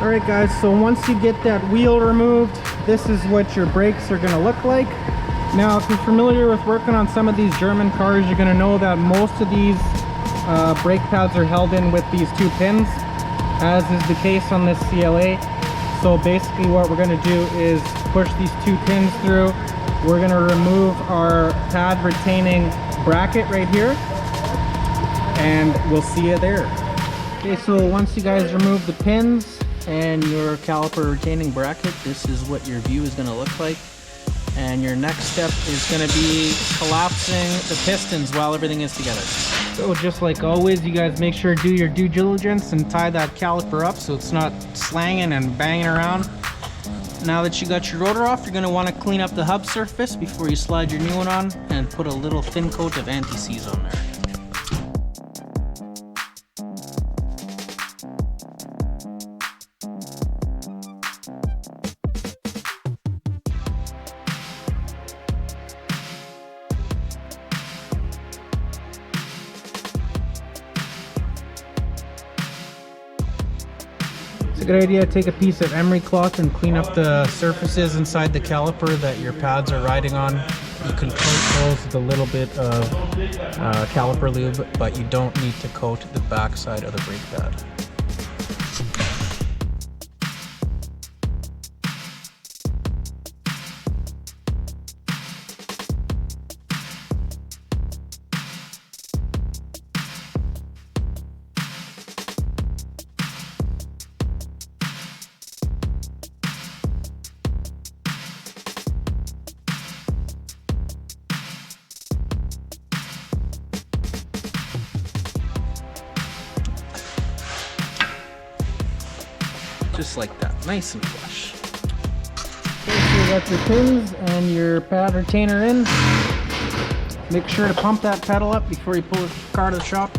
All right guys, so once you get that wheel removed, this is what your brakes are gonna look like. Now, if you're familiar with working on some of these German cars, you're gonna know that most of these brake pads are held in with these two pins, as is the case on this CLA. So basically what we're gonna do is push these two pins through. We're gonna remove our pad retaining bracket right here, and we'll see you there. Okay, so once you guys remove the pins and your caliper retaining bracket, this is what your view is going to look like. And your next step is going to be collapsing the pistons while everything is together. So just like always, you guys make sure to do your due diligence and tie that caliper up so it's not slanging and banging around. Now that you got your rotor off, you're going to want to clean up the hub surface before you slide your new one on, and put a little thin coat of anti-seize on there. It's a good idea to take a piece of emery cloth and clean up the surfaces inside the caliper that your pads are riding on. You can coat those with a little bit of caliper lube, but you don't need to coat the back side of the brake pad. Just like that, nice and flush. Okay, so you got your pins and your pad retainer in. Make sure to pump that pedal up before you pull the car to the shop.